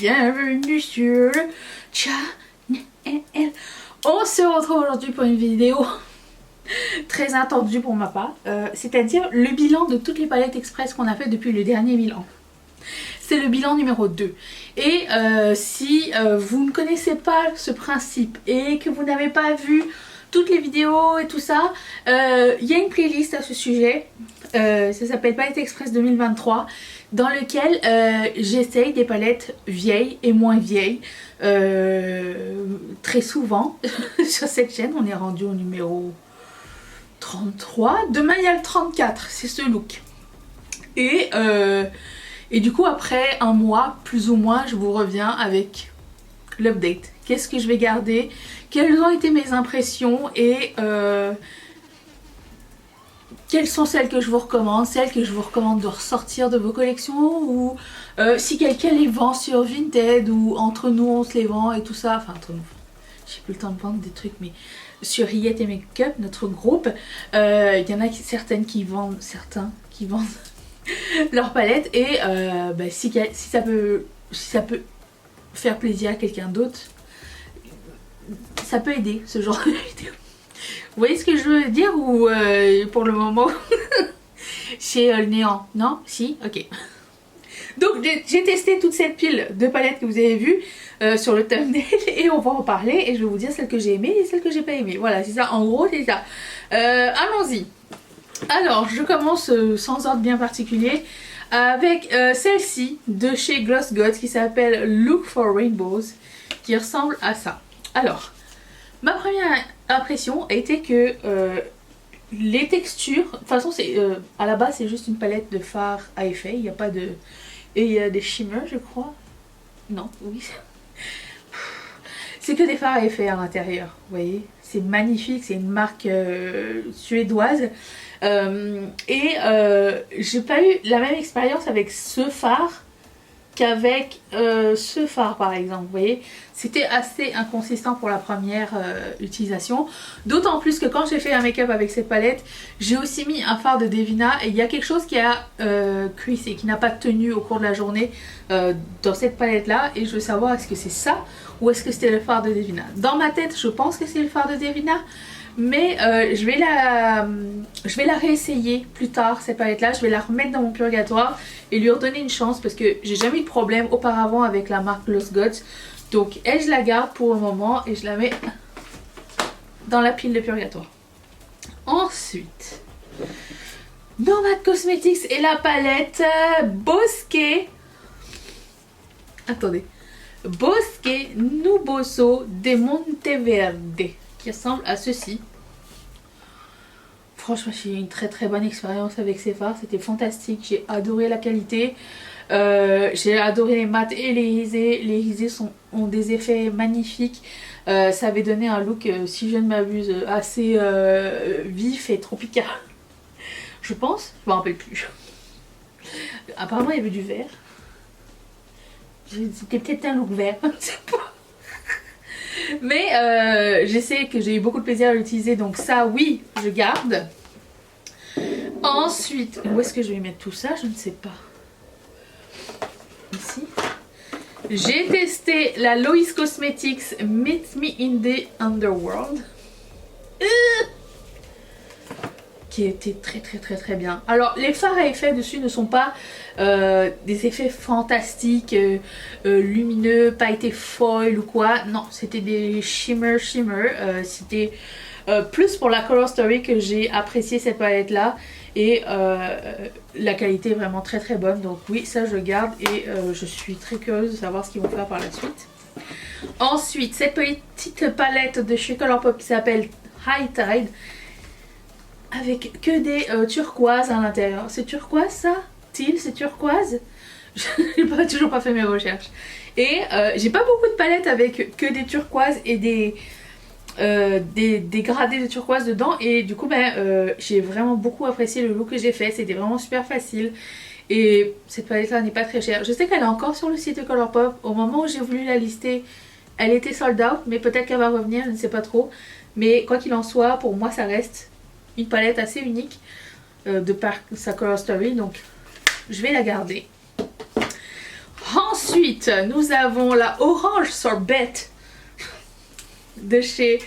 Bienvenue sur le channel. On se retrouve aujourd'hui pour une vidéo très attendue pour ma part, c'est-à-dire le bilan de toutes les palettes express qu'on a fait depuis le dernier bilan. C'est le bilan numéro 2. Et si vous ne connaissez pas ce principe et que vous n'avez pas vu toutes les vidéos et tout ça, il y a une playlist à ce sujet. Ça s'appelle Palette Express 2023, dans lequel j'essaye des palettes vieilles et moins vieilles. Très souvent sur cette chaîne. On est rendu au numéro 33. Demain il y a le 34, c'est ce look. Et du coup après un mois plus ou moins je vous reviens avec l'update. Qu'est-ce que je vais garder, quelles ont été mes impressions et quelles sont celles que je vous recommande, celles que je vous recommande de ressortir de vos collections, ou si quelqu'un les vend sur Vinted, ou entre nous on se les vend et tout ça. Enfin entre nous, j'ai plus le temps de vendre des trucs, mais sur Riette et Makeup, notre groupe, il y en a certains qui vendent leurs palettes. Et si ça peut faire plaisir à quelqu'un d'autre, ça peut aider ce genre de vidéo. Vous voyez ce que je veux dire, ou pour le moment c'est le néant? Non? Si? Ok. Donc j'ai testé toute cette pile de palettes que vous avez vues sur le thumbnail et on va en parler et je vais vous dire celles que j'ai aimées et celles que j'ai pas aimées. Voilà, c'est ça, en gros c'est ça. Allons-y. Alors je commence sans ordre bien particulier avec celle-ci de chez Gloss Gods qui s'appelle Look for Rainbows, qui ressemble à ça. Alors, ma première impression a été que les textures, de toute façon c'est à la base c'est juste une palette de fard à effet, il n'y a pas de... Et il y a des shimmers je crois. Non, oui. C'est que des fards à effet à l'intérieur, vous voyez. C'est magnifique, c'est une marque suédoise. J'ai pas eu la même expérience avec ce fard qu'avec ce fard par exemple, vous voyez. C'était assez inconsistant pour la première utilisation, d'autant plus que quand j'ai fait un make-up avec cette palette, j'ai aussi mis un fard de Devina et il y a quelque chose qui a cuissé, qui n'a pas tenu au cours de la journée dans cette palette là, et je veux savoir est-ce que c'est ça ou est-ce que c'était le fard de Devina. Dans ma tête je pense que c'est le fard de Devina, mais je vais la réessayer plus tard cette palette là, je vais la remettre dans mon purgatoire et lui redonner une chance parce que j'ai jamais eu de problème auparavant avec la marque Gloss Gods. Donc elle je la garde pour le moment et je la mets dans la pile de purgatoire. Ensuite, Nomad Cosmetics et la palette Bosque. Attendez. Bosque Nuboso de Monteverde, qui ressemble à ceci. Franchement j'ai eu une très très bonne expérience avec ces fards, c'était fantastique, j'ai adoré la qualité, j'ai adoré les mats et les risés. Les risés ont des effets magnifiques, ça avait donné un look, si je ne m'abuse, assez vif et tropical, je pense, je me rappelle plus. Apparemment il y avait du vert, c'était peut-être un look vert, je ne sais pas. Mais je sais que j'ai eu beaucoup de plaisir à l'utiliser, donc ça oui je garde. Ensuite, où est-ce que je vais mettre tout ça? Je ne sais pas. Ici. J'ai testé la Lois Cosmetics Meet Me in the Underworld, qui était très bien. Alors les fards à effet dessus ne sont pas des effets fantastiques, lumineux, pailletés foil ou quoi. Non, c'était des shimmer. C'était plus pour la color story que j'ai apprécié cette palette là. Et la qualité est vraiment très bonne. Donc oui, ça je garde et je suis très curieuse de savoir ce qu'ils vont faire par la suite. Ensuite, cette petite palette de chez Colourpop qui s'appelle High Tide, avec que des turquoises à l'intérieur. C'est turquoise ça? Teal, c'est turquoise? Je n'ai toujours pas fait mes recherches. Et j'ai pas beaucoup de palettes avec que des turquoises et des gradés de turquoise dedans. Et du coup j'ai vraiment beaucoup apprécié le look que j'ai fait. C'était vraiment super facile. Et cette palette là n'est pas très chère. Je sais qu'elle est encore sur le site de Colourpop. Au moment où j'ai voulu la lister, elle était sold out. Mais peut-être qu'elle va revenir, je ne sais pas trop. Mais quoi qu'il en soit, pour moi ça reste une palette assez unique de par sa color story, donc je vais la garder. Ensuite, nous avons la Orange Sorbet de chez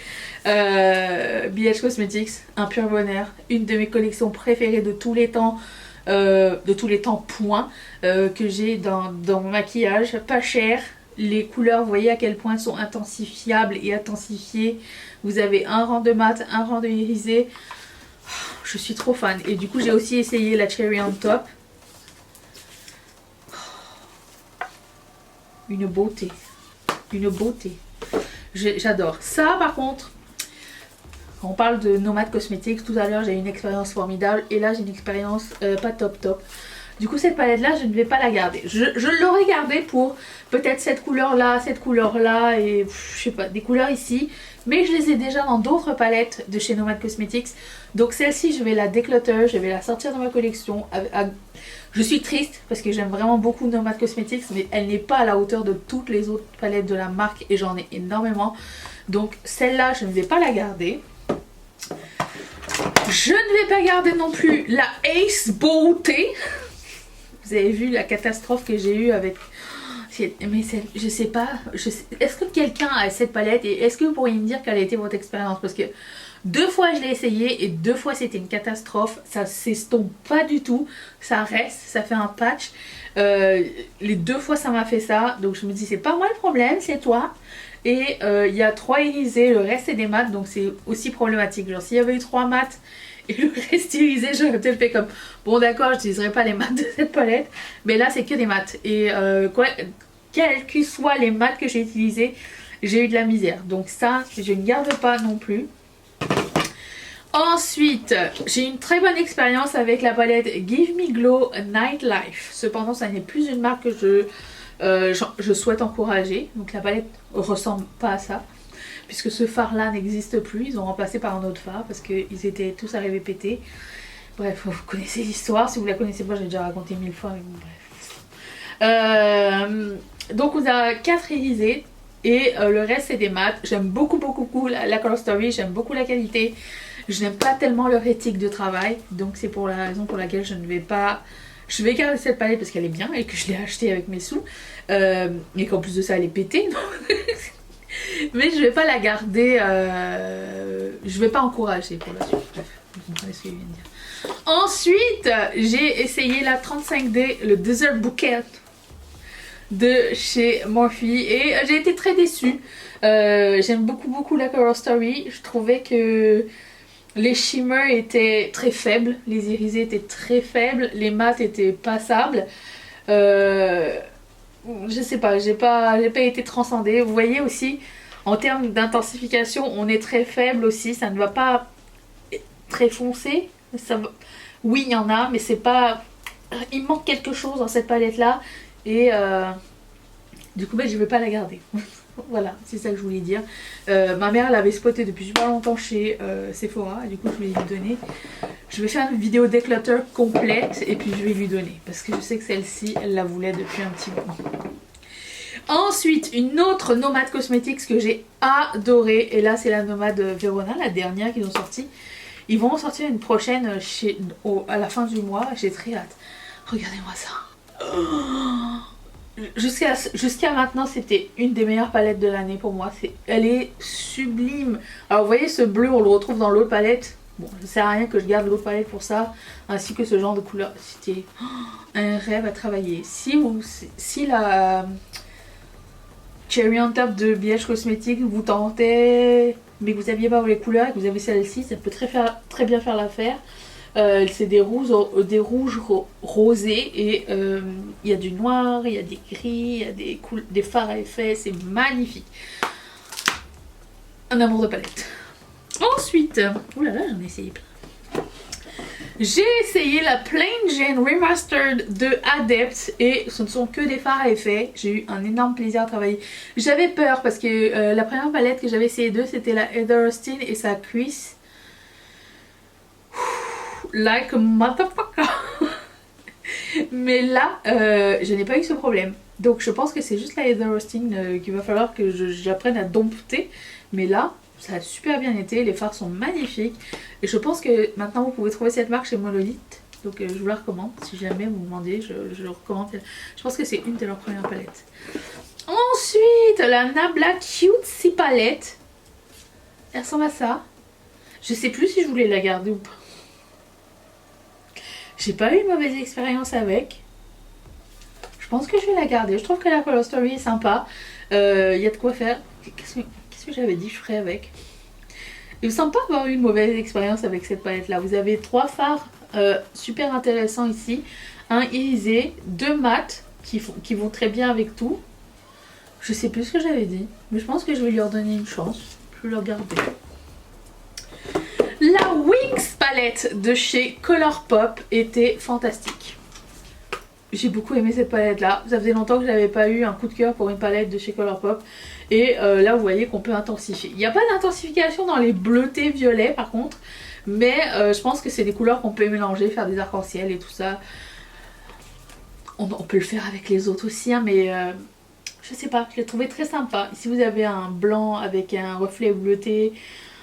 BH Cosmetics, un pur bonheur, une de mes collections préférées de tous les temps point, que j'ai dans mon maquillage, pas cher. Les couleurs, vous voyez à quel point elles sont intensifiables et intensifiées. Vous avez un rang de mat, un rang de irisé. Je suis trop fan. Et du coup, j'ai aussi essayé la Cherry on Top. Une beauté. Une beauté. J'adore. Ça, par contre, on parle de Nomad Cosmetics. Tout à l'heure, j'ai eu une expérience formidable. Et là, j'ai une expérience pas top. Du coup, cette palette-là, je ne vais pas la garder. Je l'aurais gardée pour peut-être cette couleur-là et je sais pas, des couleurs ici. Mais je les ai déjà dans d'autres palettes de chez Nomad Cosmetics. Donc celle-ci, je vais la déclutter, je vais la sortir de ma collection. Je suis triste parce que j'aime vraiment beaucoup Nomad Cosmetics, mais elle n'est pas à la hauteur de toutes les autres palettes de la marque et j'en ai énormément. Donc celle-là, je ne vais pas la garder. Je ne vais pas garder non plus la Ace Beauté. Vous avez vu la catastrophe que j'ai eue avec... Mais je sais pas, est-ce que quelqu'un a cette palette et est-ce que vous pourriez me dire quelle a été votre expérience? Parce que 2 fois je l'ai essayé et 2 fois c'était une catastrophe, ça s'estompe pas du tout, ça reste, ça fait un patch. Les 2 fois ça m'a fait ça, donc je me dis c'est pas moi le problème, c'est toi. Et il y a 3 irisés, le reste c'est des mats, donc c'est aussi problématique. Genre s'il y avait eu 3 mats et le reste irisé, j'aurais peut-être fait comme bon d'accord, je n'utiliserai pas les mats de cette palette, mais là c'est que des mats. Et quels que soient les mats que j'ai utilisés, j'ai eu de la misère. Donc ça, je ne garde pas non plus. Ensuite, j'ai une très bonne expérience avec la palette Give Me Glow Nightlife. Cependant, ça n'est plus une marque que je souhaite encourager. Donc la palette ressemble pas à ça. Puisque ce fard là n'existe plus. Ils ont remplacé par un autre fard parce qu'ils étaient tous arrivés pétés. Bref, vous connaissez l'histoire. Si vous la connaissez pas, j'ai déjà raconté 1000 fois. Mais bref. Donc on a 4 irisés. Et le reste c'est des mats. J'aime beaucoup la Color Story. J'aime beaucoup la qualité. Je n'aime pas tellement leur éthique de travail. Donc c'est pour la raison pour laquelle je ne vais pas... Je vais garder cette palette parce qu'elle est bien et que je l'ai achetée avec mes sous. Et qu'en plus de ça elle est pétée. Mais je vais pas la garder. Je vais pas encourager pour la suite. Bref, vous comprenez ce que je viens de dire. Ensuite, j'ai essayé la 35D, le Desert Bouquet de chez Morphe et j'ai été très déçue. J'aime beaucoup la Color Story. Je trouvais que les shimmers étaient très faibles, les irisés étaient très faibles, les mats étaient passables. Je sais pas, j'ai pas été transcendée. Vous voyez aussi, en termes d'intensification, on est très faible aussi. Ça ne va pas très foncé. Oui, il y en a, mais c'est pas... Il manque quelque chose dans cette palette-là. Et du coup, je vais pas la garder. Voilà, c'est ça que je voulais dire. Ma mère l'avait spoté depuis super longtemps chez Sephora. Et du coup, je vais lui donner. Je vais faire une vidéo declutter complète et puis je vais lui donner. Parce que je sais que celle-ci, elle la voulait depuis un petit moment. Ensuite, une autre Nomad Cosmetics que j'ai adorée. Et là, c'est la Nomad Verona, la dernière qu'ils ont sortie. Ils vont en sortir une prochaine à la fin du mois. J'ai très hâte. Regardez-moi ça. Oh, jusqu'à maintenant, c'était une des meilleures palettes de l'année pour moi. Elle est sublime. Alors, vous voyez, ce bleu, on le retrouve dans l'autre palette. Bon, ça sert à rien que je garde l'autre palette pour ça. Ainsi que ce genre de couleur. C'était un rêve à travailler. Si la Cherry on Top de BH Cosmetics vous tentait, mais que vous n'aviez pas les couleurs et que vous avez celle-ci, ça peut très bien faire l'affaire. C'est des rouges rosés et il y a du noir, il y a des gris, il y a des fards à effet, c'est magnifique. Un amour de palette. Ensuite, oulala, j'en ai essayé plein. J'ai essayé la Plain Jane Remastered de Adept et ce ne sont que des fards à effet. J'ai eu un énorme plaisir à travailler. J'avais peur parce que la première palette que j'avais essayé d'eux, c'était la Heather Austin et sa cuisse. Like a motherfucker. Mais là, je n'ai pas eu ce problème. Donc je pense que c'est juste la Heather Austin qu'il va falloir que j'apprenne à dompter. Mais là, ça a super bien été. Les fards sont magnifiques. Et je pense que maintenant vous pouvez trouver cette marque chez Monolith. Donc je vous la recommande. Si jamais vous me demandez, je le recommande. Je pense que c'est une de leurs premières palettes. Ensuite, la Nabla Cutesy palette. Elle ressemble à ça. Je sais plus si je voulais la garder ou pas. J'ai pas eu une mauvaise expérience avec. Je pense que je vais la garder. Je trouve que la Color Story est sympa. Il y a de quoi faire. Qu'est-ce que j'avais dit je ferais avec? Il me semble pas avoir eu une mauvaise expérience avec cette palette là. Vous avez 3 fards super intéressants ici. Un irisé, 2 mat qui vont très bien avec tout. Je sais plus ce que j'avais dit. Mais je pense que je vais lui redonner une chance. Je vais la garder. La Wings palette de chez Colourpop était fantastique. J'ai beaucoup aimé cette palette là. Ça faisait longtemps que j'avais pas eu un coup de cœur pour une palette de chez Colourpop. Et là vous voyez qu'on peut intensifier. Il n'y a pas d'intensification dans les bleutés violets par contre. Mais je pense que c'est des couleurs qu'on peut mélanger, faire des arcs-en-ciel et tout ça. On peut le faire avec les autres aussi hein, mais je sais pas, je l'ai trouvé très sympa. Ici vous avez un blanc avec un reflet bleuté.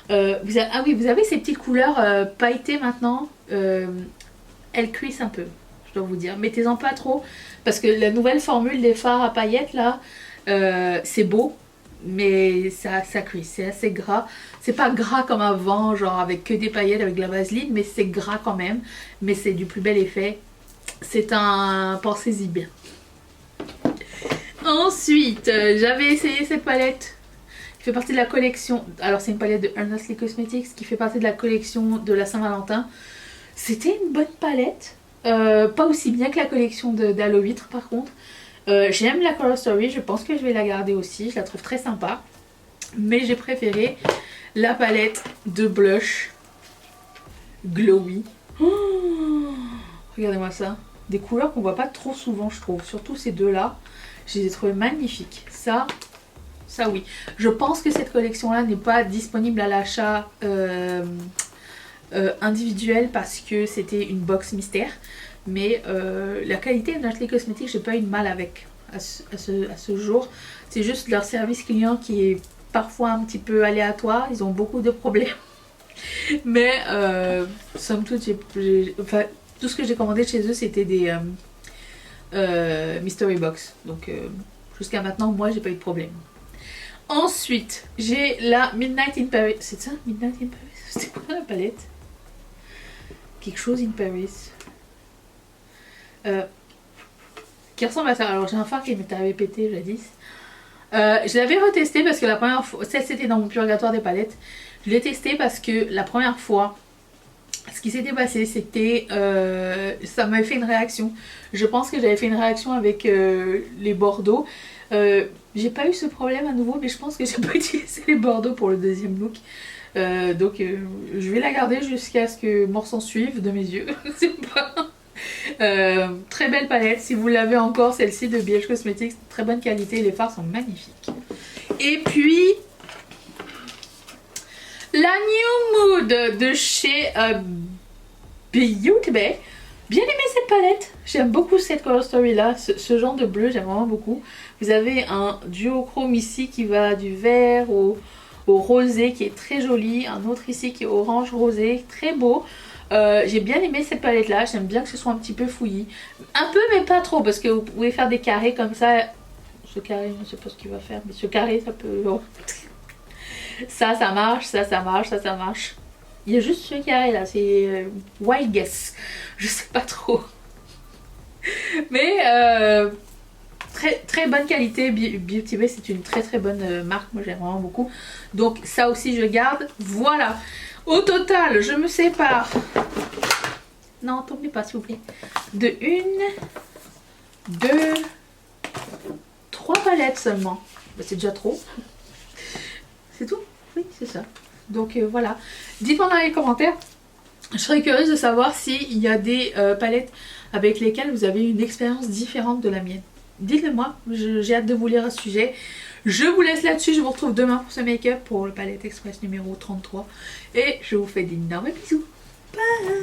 Ah oui, vous avez ces petites couleurs pailletées maintenant. Elles cuissent un peu, je dois vous dire. Mettez-en pas trop, parce que la nouvelle formule des fards à paillettes là, c'est beau, mais ça cuit, c'est assez gras. C'est pas gras comme avant, genre avec que des paillettes avec de la vaseline, mais c'est gras quand même. Mais c'est du plus bel effet. C'est un... Pensez-y bien. Ensuite, j'avais essayé cette palette qui fait partie de la collection. Alors c'est une palette de Earnestly Cosmetics qui fait partie de la collection de la Saint-Valentin. C'était une bonne palette. Pas aussi bien que la collection d'Halo par contre. J'aime la Color Story, je pense que je vais la garder aussi. Je la trouve très sympa. Mais j'ai préféré la palette de blush Glowy. Oh, regardez-moi ça. Des couleurs qu'on voit pas trop souvent je trouve. Surtout ces deux-là. Je les ai trouvées magnifiques. Ça oui. Je pense que cette collection-là n'est pas disponible à l'achat individuel parce que c'était une box mystère. Mais la qualité de Earnestly Cosmetics, j'ai pas eu de mal avec à ce jour. C'est juste leur service client qui est parfois un petit peu aléatoire. Ils ont beaucoup de problèmes. Mais somme toute, enfin, tout ce que j'ai commandé chez eux, c'était des mystery box. Donc jusqu'à maintenant, moi, j'ai pas eu de problème. Ensuite, j'ai la Midnight in Paris. C'est ça, Midnight in Paris? C'était quoi la palette? Quelque chose in Paris. Qui ressemble à ça. Alors j'ai un phare qui m'est arrivé pété jadis. Je l'avais retesté parce que la première fois, c'était dans mon purgatoire des palettes. Je l'ai testé parce que la première fois, ce qui s'était passé, c'était ça m'avait fait une réaction. Je pense que j'avais fait une réaction avec les Bordeaux. J'ai pas eu ce problème à nouveau, mais je pense que j'ai pas utilisé les Bordeaux pour le deuxième look. Donc je vais la garder jusqu'à ce que mort s'en suive de mes yeux. C'est pas... très belle palette, si vous l'avez encore, celle-ci de BH Cosmetics, très bonne qualité, les fards sont magnifiques. Et puis la New Mood de chez Beauty Bay. Bien aimé cette palette, j'aime beaucoup cette Color Story là, ce genre de bleu j'aime vraiment beaucoup. Vous avez un duochrome ici qui va du vert au rosé qui est très joli, un autre ici qui est orange rosé, très beau. J'ai bien aimé cette palette là, j'aime bien que ce soit un petit peu fouillis. Un peu mais pas trop parce que vous pouvez faire des carrés comme ça. Ce carré, je sais pas ce qu'il va faire, mais ce carré ça peut... Ça marche, ça marche, ça marche. Il y a juste ce carré là, c'est wild guess, je sais pas trop. Mais très bonne qualité, Beauty Bay c'est une très bonne marque, moi j'aime vraiment beaucoup. Donc ça aussi je garde, voilà. Au total, je me sépare, non tombez pas s'il vous plaît, de 1, 2, 3 palettes seulement. Bah, c'est déjà trop. C'est tout? Oui, c'est ça. Donc voilà. Dites-moi dans les commentaires. Je serais curieuse de savoir s'il y a des palettes avec lesquelles vous avez une expérience différente de la mienne. Dites-le moi. J'ai hâte de vous lire à ce sujet. Je vous laisse là-dessus. Je vous retrouve demain pour ce make-up pour le Palette Express numéro 33. Et je vous fais d'énormes bisous. Bye!